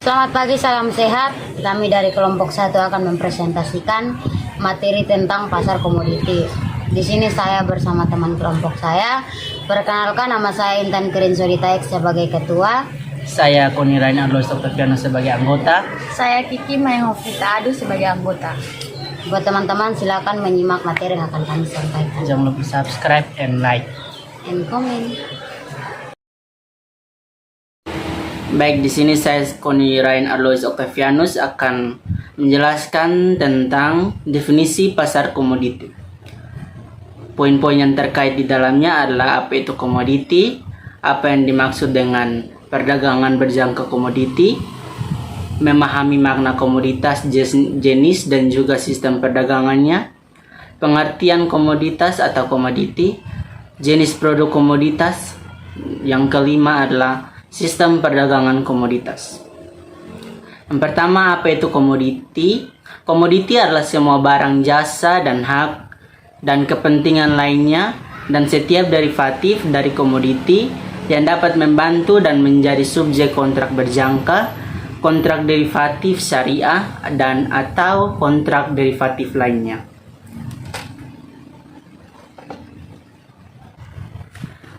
Selamat pagi, salam sehat. Kami dari kelompok 1 akan mempresentasikan materi tentang pasar komoditi. Di sini saya bersama teman kelompok saya. Perkenalkan, nama saya Intan Kirin-Soditaek sebagai ketua. Saya Koni Rain Arlois Octaviano sebagai anggota. Saya Kiki Mayhovita Adu sebagai anggota. Buat teman-teman, silakan menyimak materi yang akan kami sampaikan. Jangan lupa subscribe and like. And comment. Baik, di sini saya Koni Rain Arlois Octavianus akan menjelaskan tentang definisi pasar komoditi. Poin-poin yang terkait di dalamnya adalah apa itu komoditi, apa yang dimaksud dengan perdagangan berjangka komoditi, memahami makna komoditas, jenis dan juga sistem perdagangannya, pengertian komoditas atau komoditi, jenis produk komoditas, yang kelima adalah sistem perdagangan komoditas. Yang pertama, apa itu komoditi? Komoditi adalah semua barang, jasa, dan hak dan kepentingan lainnya dan setiap derivatif dari komoditi yang dapat membantu dan menjadi subjek kontrak berjangka, kontrak derivatif syariah, dan atau kontrak derivatif lainnya.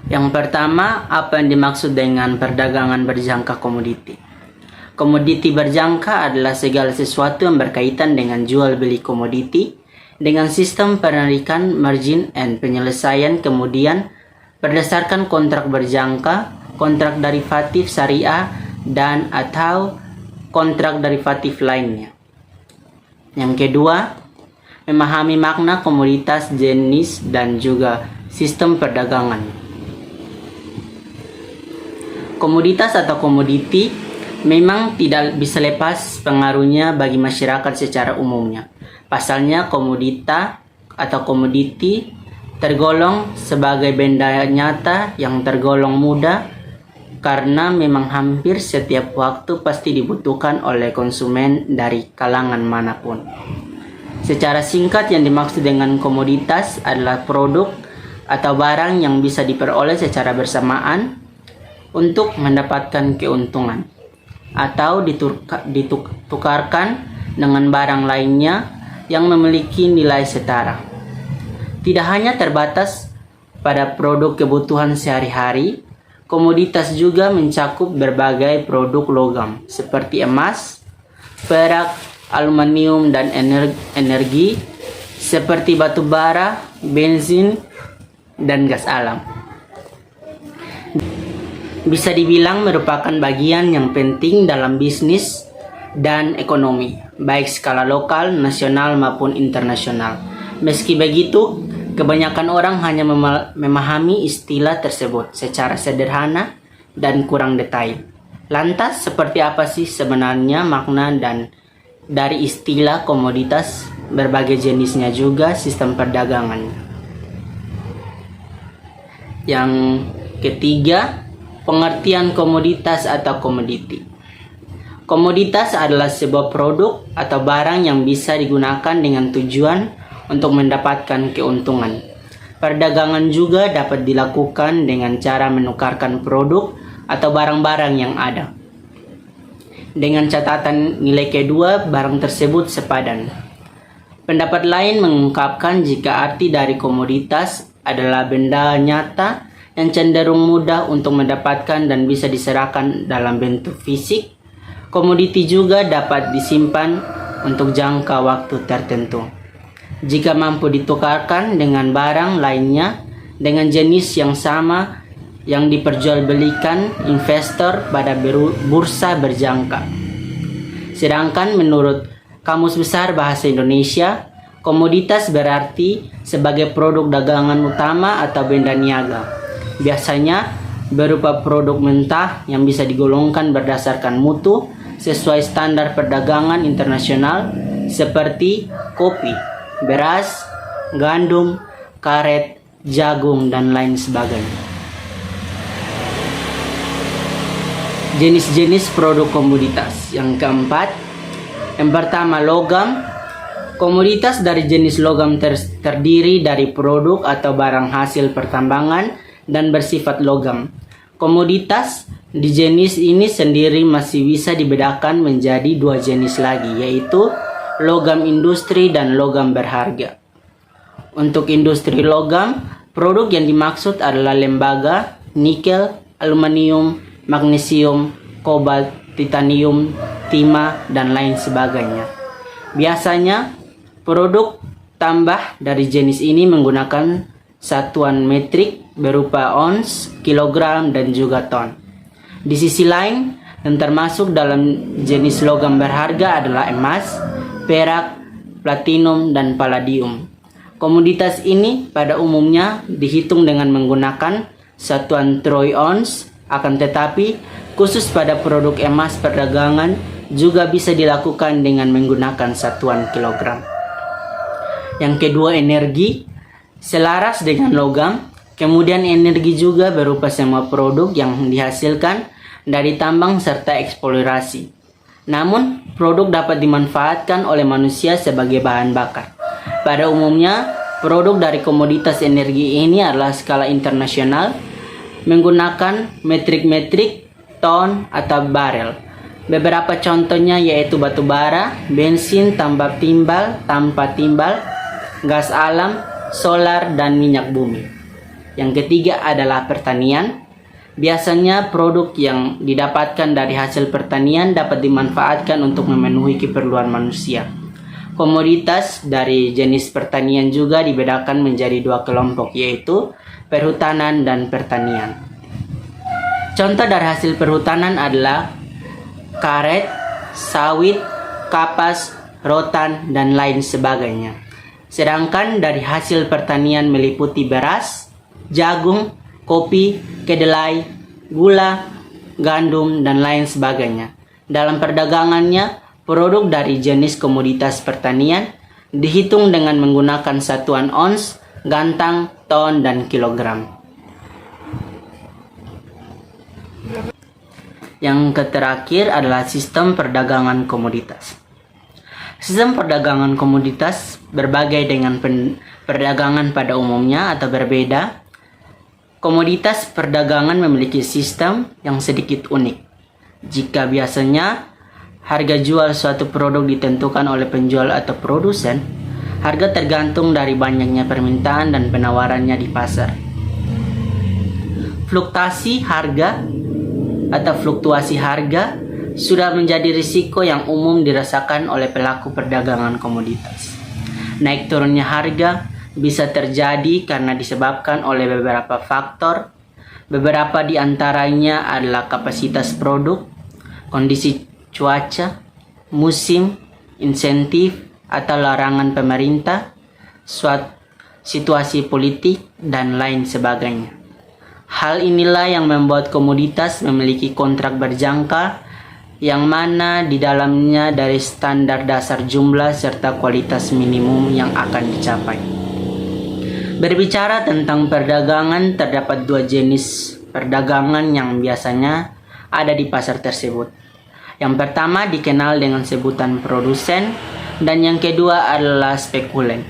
Yang pertama, apa yang dimaksud dengan perdagangan berjangka komoditi? Komoditi berjangka adalah segala sesuatu yang berkaitan dengan jual beli komoditi dengan sistem penarikan margin and penyelesaian kemudian berdasarkan kontrak berjangka, kontrak derivatif syariah, dan atau kontrak derivatif lainnya. Yang kedua, memahami makna komoditas, jenis, dan juga sistem perdagangan. Komoditas atau komoditi memang tidak bisa lepas pengaruhnya bagi masyarakat secara umumnya. Pasalnya, komodita atau komoditi tergolong sebagai benda nyata yang tergolong mudah karena memang hampir setiap waktu pasti dibutuhkan oleh konsumen dari kalangan manapun. Secara singkat, yang dimaksud dengan komoditas adalah produk atau barang yang bisa diperoleh secara bersamaan untuk mendapatkan keuntungan atau ditukarkan dengan barang lainnya yang memiliki nilai setara. Tidak hanya terbatas pada produk kebutuhan sehari-hari, komoditas juga mencakup berbagai produk logam seperti emas, perak, aluminium, dan energi seperti batu bara, bensin, dan gas alam. Bisa dibilang merupakan bagian yang penting dalam bisnis dan ekonomi, baik skala lokal, nasional, maupun internasional. Meski begitu, kebanyakan orang hanya memahami istilah tersebut secara sederhana dan kurang detail. Lantas, seperti apa sih sebenarnya makna dan dari istilah komoditas, berbagai jenisnya juga sistem perdagangan? Yang ketiga, pengertian komoditas atau komoditi. Komoditas adalah sebuah produk atau barang yang bisa digunakan dengan tujuan untuk mendapatkan keuntungan. Perdagangan juga dapat dilakukan dengan cara menukarkan produk atau barang-barang yang ada, dengan catatan nilai kedua barang tersebut sepadan. Pendapat lain mengungkapkan jika arti dari komoditas adalah benda nyata yang cenderung mudah untuk mendapatkan dan bisa diserahkan dalam bentuk fisik. Komoditi juga dapat disimpan untuk jangka waktu tertentu jika mampu ditukarkan dengan barang lainnya dengan jenis yang sama yang diperjualbelikan investor pada bursa berjangka. Sedangkan menurut Kamus Besar Bahasa Indonesia, komoditas berarti sebagai produk dagangan utama atau benda niaga, biasanya berupa produk mentah yang bisa digolongkan berdasarkan mutu sesuai standar perdagangan internasional seperti kopi, beras, gandum, karet, jagung, dan lain sebagainya. Jenis-jenis produk komoditas. Yang keempat, yang pertama, logam. Komoditas dari jenis logam terdiri dari produk atau barang hasil pertambangan dan bersifat logam. Komoditas di jenis ini sendiri masih bisa dibedakan menjadi dua jenis lagi, yaitu logam industri dan logam berharga. Untuk industri logam, produk yang dimaksud adalah lembaga, nikel, aluminium, magnesium, kobalt, titanium, timah, dan lain sebagainya. Biasanya, produk tambah dari jenis ini menggunakan satuan metrik berupa ons, kilogram, dan juga ton. Di sisi lain, yang termasuk dalam jenis logam berharga adalah emas, perak, platinum, dan palladium. Komoditas ini pada umumnya dihitung dengan menggunakan satuan troy ounce, akan tetapi khusus pada produk emas perdagangan juga bisa dilakukan dengan menggunakan satuan kilogram. Yang kedua, energi. Selaras dengan logam, kemudian energi juga berupa semua produk yang dihasilkan dari tambang serta eksplorasi. Namun, produk dapat dimanfaatkan oleh manusia sebagai bahan bakar. Pada umumnya, produk dari komoditas energi ini adalah skala internasional menggunakan metrik-metrik, ton, atau barel. Beberapa contohnya yaitu batu bara, bensin tanpa timbal, gas alam, solar, dan minyak bumi. Yang ketiga adalah pertanian. Biasanya produk yang didapatkan dari hasil pertanian dapat dimanfaatkan untuk memenuhi keperluan manusia. Komoditas dari jenis pertanian juga dibedakan menjadi dua kelompok, yaitu perhutanan dan pertanian. Contoh dari hasil perhutanan adalah karet, sawit, kapas, rotan, dan lain sebagainya. Sedangkan dari hasil pertanian meliputi beras, jagung, kopi, kedelai, gula, gandum, dan lain sebagainya. Dalam perdagangannya, produk dari jenis komoditas pertanian dihitung dengan menggunakan satuan ons, gantang, ton, dan kilogram. Yang terakhir adalah sistem perdagangan komoditas. Sistem perdagangan komoditas berbeda dengan perdagangan pada umumnya atau berbeda. Komoditas perdagangan memiliki sistem yang sedikit unik. Jika biasanya harga jual suatu produk ditentukan oleh penjual atau produsen, harga tergantung dari banyaknya permintaan dan penawarannya di pasar. Fluktuasi harga sudah menjadi risiko yang umum dirasakan oleh pelaku perdagangan komoditas. Naik turunnya harga bisa terjadi karena disebabkan oleh beberapa faktor. Beberapa di antaranya adalah kapasitas produk, kondisi cuaca, musim, insentif atau larangan pemerintah, situasi politik, dan lain sebagainya. Hal inilah yang membuat komoditas memiliki kontrak berjangka yang mana di dalamnya dari standar dasar jumlah serta kualitas minimum yang akan dicapai. Berbicara tentang perdagangan, terdapat dua jenis perdagangan yang biasanya ada di pasar tersebut. Yang pertama dikenal dengan sebutan produsen dan yang kedua adalah spekulen.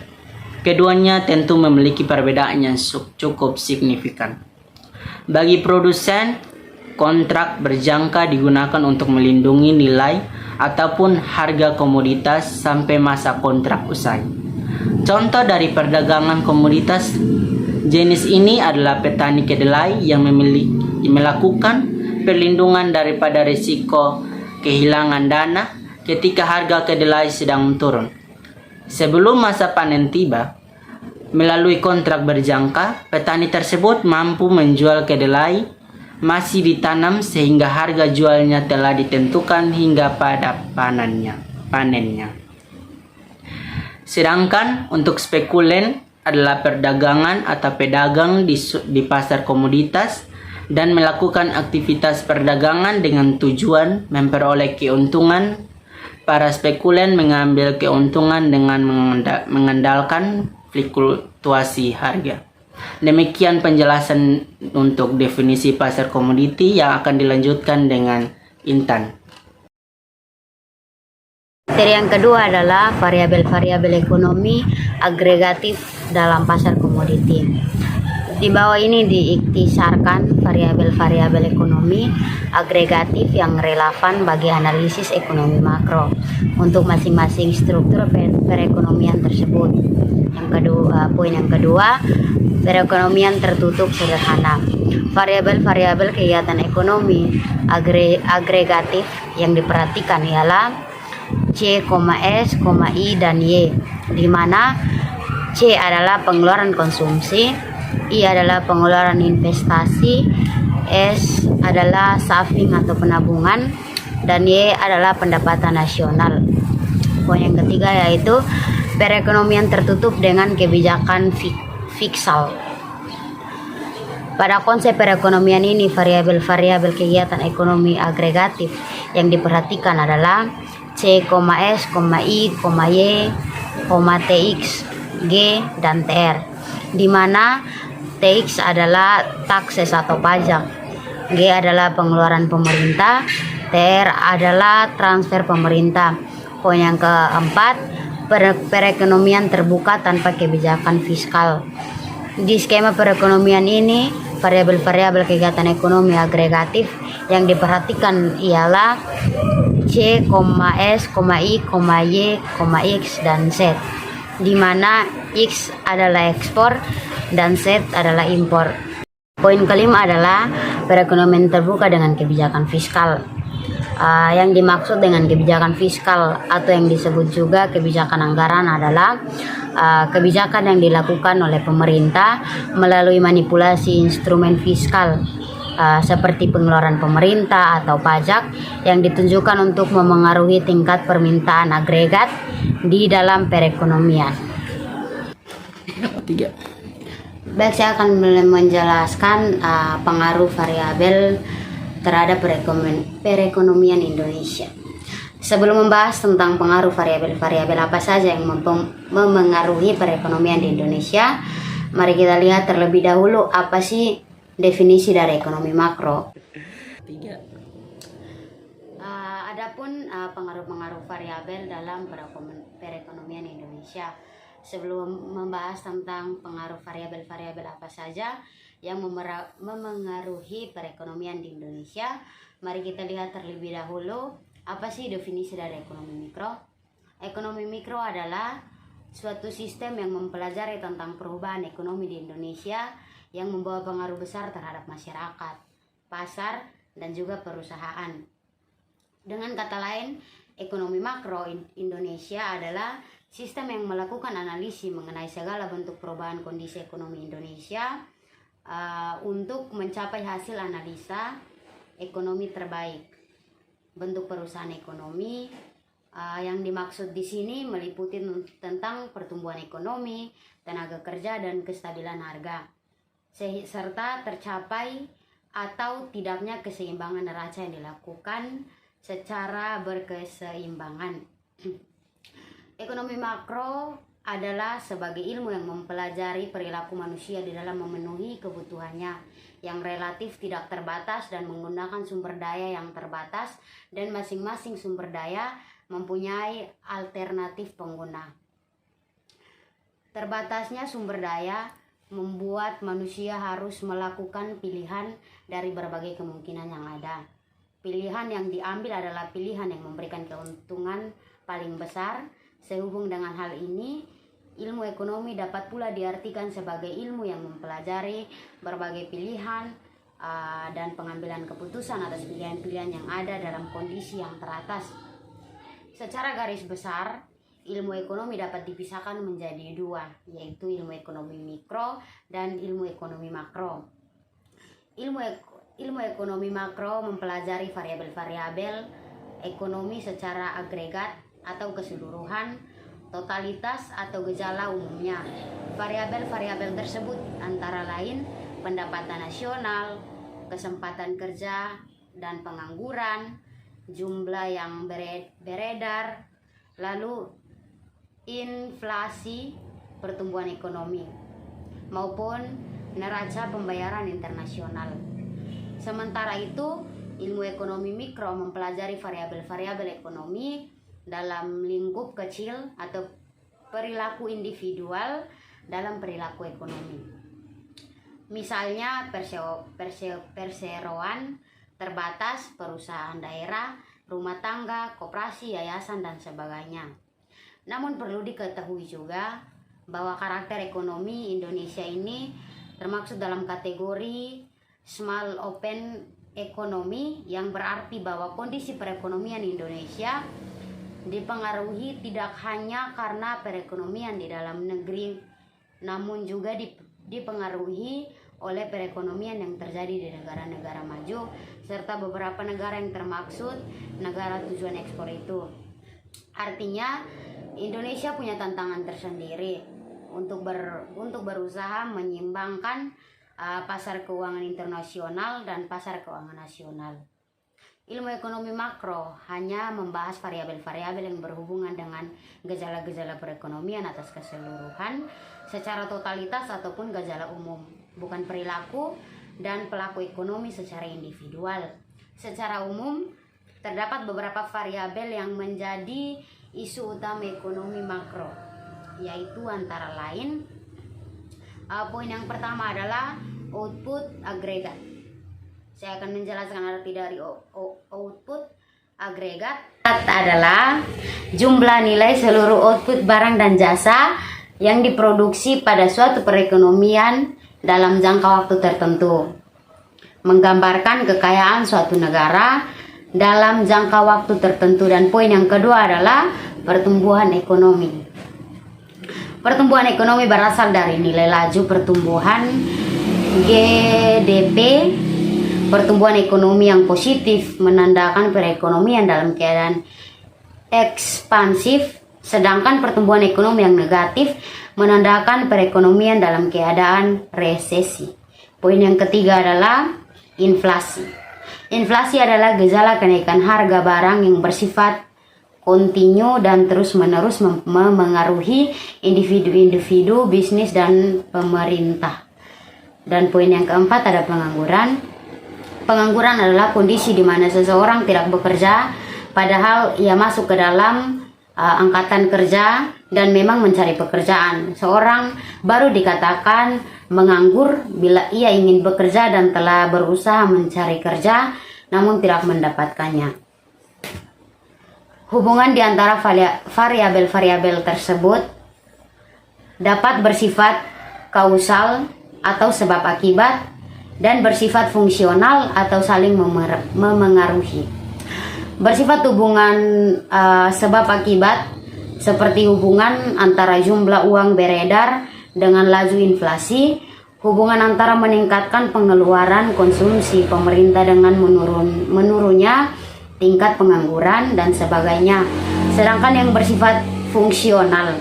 Keduanya tentu memiliki perbedaan yang cukup signifikan. Bagi produsen, kontrak berjangka digunakan untuk melindungi nilai ataupun harga komoditas sampai masa kontrak usai. Contoh dari perdagangan komoditas jenis ini adalah petani kedelai yang melakukan perlindungan daripada risiko kehilangan dana ketika harga kedelai sedang turun. Sebelum masa panen tiba, melalui kontrak berjangka, petani tersebut mampu menjual kedelai masih ditanam sehingga harga jualnya telah ditentukan hingga pada panennya. Sedangkan untuk spekulen adalah perdagangan atau pedagang di pasar komoditas dan melakukan aktivitas perdagangan dengan tujuan memperoleh keuntungan. Para spekulen mengambil keuntungan dengan mengandalkan fluktuasi harga. Demikian penjelasan untuk definisi pasar komoditi yang akan dilanjutkan dengan Intan. Materi yang kedua adalah variabel-variabel ekonomi agregatif dalam pasar komoditi. Di bawah ini diiktisarkan variabel-variabel ekonomi agregatif yang relevan bagi analisis ekonomi makro untuk masing-masing struktur perekonomian tersebut. Yang kedua, poin yang kedua, perekonomian tertutup sederhana. Variabel-variabel kegiatan ekonomi agregatif yang diperhatikan ialah C, S, I, dan Y, di mana C adalah pengeluaran konsumsi, I adalah pengeluaran investasi, S adalah saving atau penabungan, dan Y adalah pendapatan nasional. Poin yang ketiga yaitu perekonomian tertutup dengan kebijakan fiskal. Pada konsep perekonomian ini, variabel-variabel kegiatan ekonomi agregatif yang diperhatikan adalah C, S, I, Y, TX, G, dan TR, di mana TX adalah takses atau pajak, G adalah pengeluaran pemerintah, TR adalah transfer pemerintah. Poin yang keempat, perekonomian terbuka tanpa kebijakan fiskal. Di skema perekonomian ini, variabel-variabel kegiatan ekonomi agregatif yang diperhatikan ialah C, S, I, Y, X, dan Z, di mana X adalah ekspor dan Z adalah impor. Poin kelima adalah perekonomian terbuka dengan kebijakan fiskal. Yang dimaksud dengan kebijakan fiskal atau yang disebut juga kebijakan anggaran adalah kebijakan yang dilakukan oleh pemerintah melalui manipulasi instrumen fiskal seperti pengeluaran pemerintah atau pajak yang ditunjukkan untuk memengaruhi tingkat permintaan agregat di dalam perekonomian. Baik, saya akan menjelaskan pengaruh variabel terhadap perekonomian Indonesia. Sebelum membahas tentang pengaruh variabel-variabel apa saja yang memengaruhi perekonomian di Indonesia, mari kita lihat terlebih dahulu apa sih definisi dari ekonomi makro. Adapun pengaruh-pengaruh variabel dalam perekonomian Indonesia. Sebelum membahas tentang pengaruh variabel-variabel apa saja yang memengaruhi perekonomian di Indonesia, mari kita lihat terlebih dahulu apa sih definisi dari ekonomi mikro. Ekonomi mikro adalah suatu sistem yang mempelajari tentang perubahan ekonomi di Indonesia yang membawa pengaruh besar terhadap masyarakat, pasar, dan juga perusahaan. Dengan kata lain, ekonomi makro Indonesia adalah sistem yang melakukan analisis mengenai segala bentuk perubahan kondisi ekonomi Indonesia untuk mencapai hasil analisa ekonomi terbaik. Bentuk perusahaan ekonomi yang dimaksud di sini meliputi tentang pertumbuhan ekonomi, tenaga kerja, dan kestabilan harga, serta tercapai atau tidaknya keseimbangan neraca yang dilakukan secara berkeseimbangan. Ekonomi makro adalah sebagai ilmu yang mempelajari perilaku manusia di dalam memenuhi kebutuhannya yang relatif tidak terbatas dan menggunakan sumber daya yang terbatas, dan masing-masing sumber daya mempunyai alternatif pengguna. Terbatasnya sumber daya membuat manusia harus melakukan pilihan dari berbagai kemungkinan yang ada. Pilihan yang diambil adalah pilihan yang memberikan keuntungan paling besar. Sehubung dengan hal ini, ilmu ekonomi dapat pula diartikan sebagai ilmu yang mempelajari berbagai pilihan dan pengambilan keputusan atas pilihan-pilihan yang ada dalam kondisi yang teratas. Secara garis besar, ilmu ekonomi dapat dipisahkan menjadi dua, yaitu ilmu ekonomi mikro dan ilmu ekonomi makro. Ilmu ekonomi makro mempelajari variabel-variabel ekonomi secara agregat atau keseluruhan, totalitas atau gejala umumnya. Variabel-variabel tersebut antara lain pendapatan nasional, kesempatan kerja dan pengangguran, jumlah yang beredar, lalu inflasi, pertumbuhan ekonomi, maupun neraca pembayaran internasional. Sementara itu, ilmu ekonomi mikro mempelajari variabel-variabel ekonomi dalam lingkup kecil atau perilaku individual dalam perilaku ekonomi. Misalnya perseroan terbatas, perusahaan daerah, rumah tangga, koperasi, yayasan, dan sebagainya. Namun perlu diketahui juga bahwa karakter ekonomi Indonesia ini termasuk dalam kategori small open economy, yang berarti bahwa kondisi perekonomian Indonesia dipengaruhi tidak hanya karena perekonomian di dalam negeri, namun juga dipengaruhi oleh perekonomian yang terjadi di negara-negara maju serta beberapa negara yang termaksud negara tujuan ekspor itu. Artinya Indonesia punya tantangan tersendiri untuk berusaha menyeimbangkan pasar keuangan internasional dan pasar keuangan nasional. Ilmu ekonomi makro hanya membahas variabel-variabel yang berhubungan dengan gejala-gejala perekonomian atas keseluruhan secara totalitas ataupun gejala umum, bukan perilaku dan pelaku ekonomi secara individual. Secara umum, terdapat beberapa variabel yang menjadi isu utama ekonomi makro, yaitu antara lain poin yang pertama adalah output agregat. Saya akan menjelaskan arti dari output agregat. Adalah jumlah nilai seluruh output barang dan jasa yang diproduksi pada suatu perekonomian dalam jangka waktu tertentu, menggambarkan kekayaan suatu negara dalam jangka waktu tertentu. Dan poin yang kedua adalah pertumbuhan ekonomi. Pertumbuhan ekonomi berasal dari nilai laju pertumbuhan GDP. Pertumbuhan ekonomi yang positif menandakan perekonomian dalam keadaan ekspansif, sedangkan pertumbuhan ekonomi yang negatif menandakan perekonomian dalam keadaan resesi. Poin yang ketiga adalah inflasi. Inflasi adalah gejala kenaikan harga barang yang bersifat kontinu dan terus-menerus memengaruhi individu-individu, bisnis, dan pemerintah. Dan poin yang keempat ada pengangguran. Pengangguran adalah kondisi di mana seseorang tidak bekerja padahal ia masuk ke dalam angkatan kerja dan memang mencari pekerjaan. Seorang baru dikatakan menganggur bila ia ingin bekerja dan telah berusaha mencari kerja namun tidak mendapatkannya. Hubungan di antara variabel-variabel tersebut dapat bersifat kausal atau sebab akibat dan bersifat fungsional atau saling memengaruhi. Bersifat hubungan sebab akibat seperti hubungan antara jumlah uang beredar dengan laju inflasi, hubungan antara meningkatkan pengeluaran konsumsi pemerintah dengan menurunnya tingkat pengangguran dan sebagainya. Sedangkan yang bersifat fungsional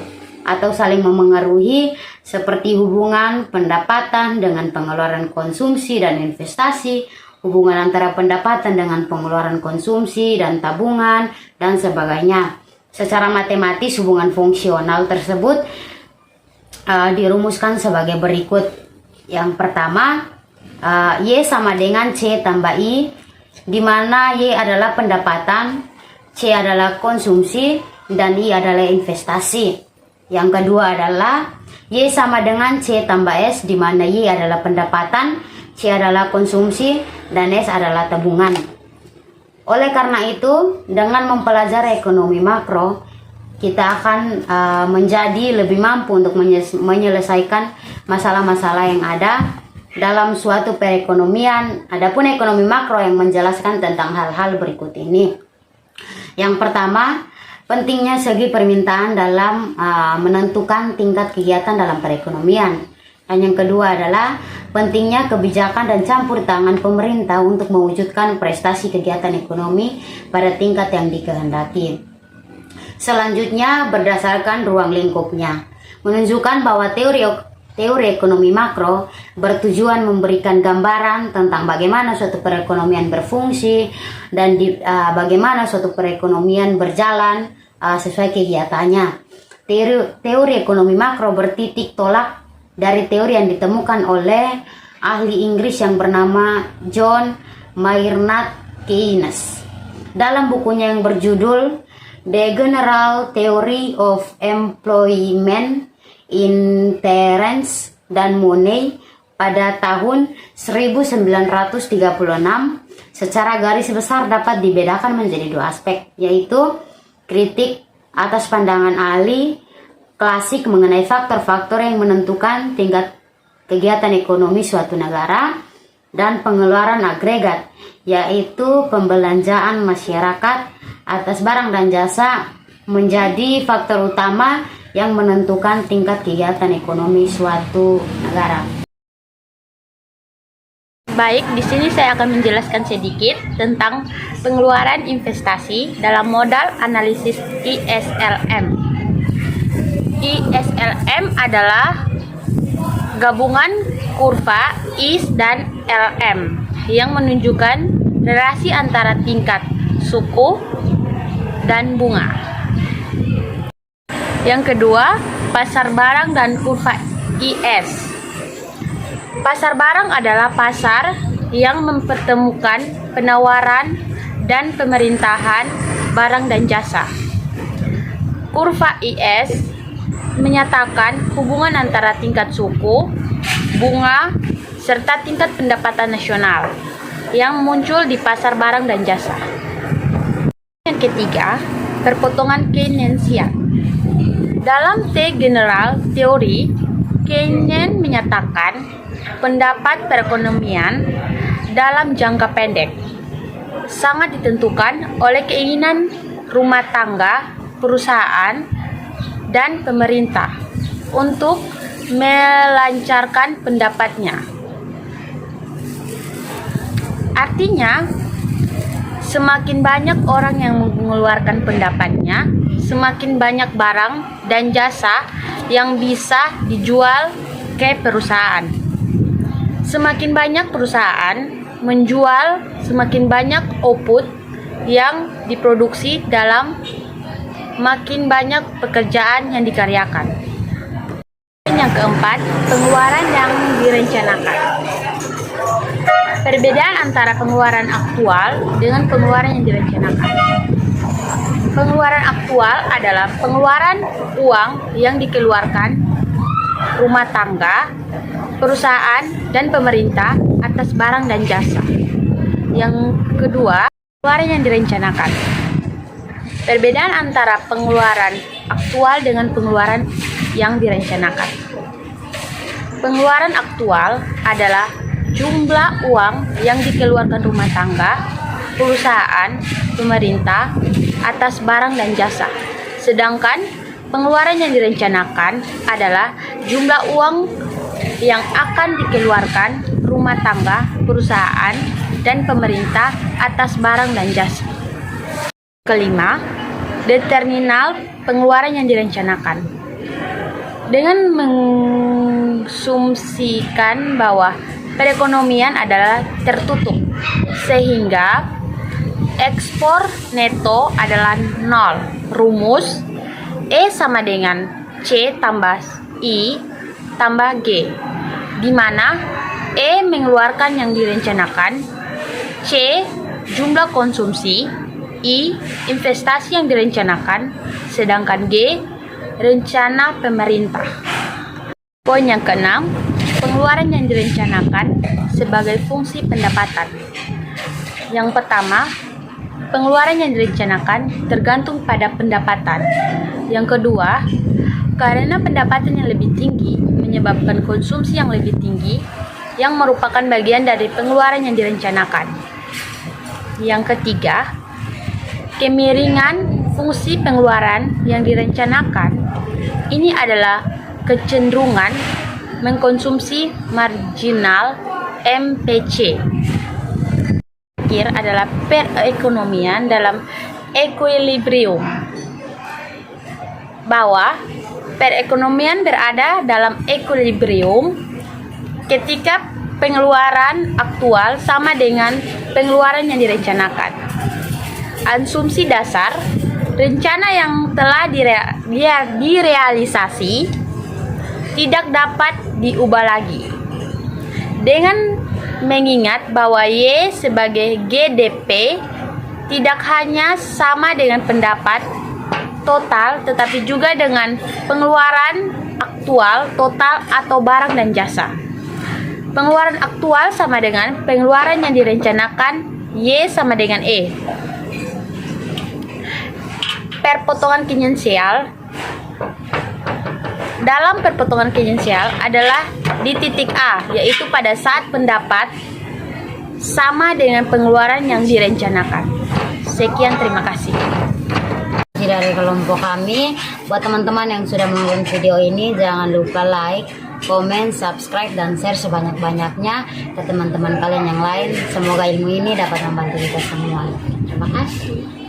atau saling memengaruhi seperti hubungan pendapatan dengan pengeluaran konsumsi dan investasi, hubungan antara pendapatan dengan pengeluaran konsumsi dan tabungan, dan sebagainya. Secara matematis, hubungan fungsional tersebut dirumuskan sebagai berikut. Yang pertama, Y sama dengan C tambah I, di mana Y adalah pendapatan, C adalah konsumsi, dan I adalah investasi. Yang kedua adalah Y sama dengan C tambah S, di mana Y adalah pendapatan, C adalah konsumsi, dan S adalah tabungan. Oleh karena itu, dengan mempelajari ekonomi makro, kita akan menjadi lebih mampu untuk menyelesaikan masalah-masalah yang ada dalam suatu perekonomian. Adapun ekonomi makro yang menjelaskan tentang hal-hal berikut ini. Yang pertama, pentingnya segi permintaan dalam menentukan tingkat kegiatan dalam perekonomian. Dan yang kedua adalah pentingnya kebijakan dan campur tangan pemerintah untuk mewujudkan prestasi kegiatan ekonomi pada tingkat yang dikehendaki. Selanjutnya, berdasarkan ruang lingkupnya, menunjukkan bahwa teori ekonomi makro bertujuan memberikan gambaran tentang bagaimana suatu perekonomian berfungsi dan bagaimana suatu perekonomian berjalan sesuai kegiatannya. Teori ekonomi makro bertitik tolak dari teori yang ditemukan oleh ahli Inggris yang bernama John Maynard Keynes dalam bukunya yang berjudul The General Theory of Employment in Terms dan Money, pada tahun 1936. Secara garis besar dapat dibedakan menjadi dua aspek, yaitu kritik atas pandangan ahli klasik mengenai faktor-faktor yang menentukan tingkat kegiatan ekonomi suatu negara, dan pengeluaran agregat, yaitu pembelanjaan masyarakat atas barang dan jasa menjadi faktor utama yang menentukan tingkat kegiatan ekonomi suatu negara. Baik, di sini saya akan menjelaskan sedikit tentang pengeluaran investasi dalam modal analisis ISLM. ISLM adalah gabungan kurva IS dan LM yang menunjukkan relasi antara tingkat suku dan bunga. Yang kedua, pasar barang dan kurva IS. Pasar barang adalah pasar yang mempertemukan penawaran dan pemerintahan barang dan jasa. Kurva IS menyatakan hubungan antara tingkat suku, bunga, serta tingkat pendapatan nasional yang muncul di pasar barang dan jasa. Yang ketiga, perpotongan Keynesian. Dalam General Theory, Keynes menyatakan pendapat perekonomian dalam jangka pendek sangat ditentukan oleh keinginan rumah tangga, perusahaan, dan pemerintah untuk melancarkan pendapatnya. Artinya, semakin banyak orang yang mengeluarkan pendapatnya, semakin banyak barang dan jasa yang bisa dijual ke perusahaan. Semakin banyak perusahaan menjual, semakin banyak output yang diproduksi dalam makin banyak pekerjaan yang dikaryakan. Yang keempat, pengeluaran yang direncanakan. Perbedaan antara pengeluaran aktual dengan pengeluaran yang direncanakan. Pengeluaran aktual adalah pengeluaran uang yang dikeluarkan rumah tangga, perusahaan, dan pemerintah atas barang dan jasa. Yang kedua, pengeluaran yang direncanakan. Perbedaan antara pengeluaran aktual dengan pengeluaran yang direncanakan. Pengeluaran aktual adalah jumlah uang yang dikeluarkan rumah tangga, perusahaan, pemerintah atas barang dan jasa. Sedangkan pengeluaran yang direncanakan adalah jumlah uang yang akan dikeluarkan rumah tangga, perusahaan, dan pemerintah atas barang dan jasa. Kelima, determinal pengeluaran yang direncanakan. Dengan mengasumsikan bahwa perekonomian adalah tertutup, sehingga ekspor neto adalah nol. Rumus E sama dengan C tambah I tambah G, di mana E mengeluarkan yang direncanakan, C jumlah konsumsi, I investasi yang direncanakan, sedangkan G rencana pemerintah. Poin yang keenam, pengeluaran yang direncanakan sebagai fungsi pendapatan. Yang pertama, pengeluaran yang direncanakan tergantung pada pendapatan. Yang kedua, karena pendapatan yang lebih tinggi menyebabkan konsumsi yang lebih tinggi yang merupakan bagian dari pengeluaran yang direncanakan. Yang ketiga, kemiringan fungsi pengeluaran yang direncanakan ini adalah kecenderungan mengkonsumsi marginal MPC. Terakhir adalah perekonomian dalam equilibrium, bahwa perekonomian berada dalam equilibrium ketika pengeluaran aktual sama dengan pengeluaran yang direncanakan. Asumsi dasar, rencana yang telah direalisasi tidak dapat diubah lagi. Dengan mengingat bahwa Y sebagai GDP tidak hanya sama dengan pendapat total, tetapi juga dengan pengeluaran aktual total atau barang dan jasa. Pengeluaran aktual sama dengan pengeluaran yang direncanakan, Y sama dengan E. Perpotongan finansial. Dalam perpotongan finansial adalah di titik A, yaitu pada saat pendapat sama dengan pengeluaran yang direncanakan. Sekian, terima kasih. Dari kelompok kami, buat teman-teman yang sudah menonton video ini, jangan lupa like, komen, subscribe, dan share sebanyak-banyaknya ke teman-teman kalian yang lain. Semoga ilmu ini dapat membantu kita semua. Terima kasih.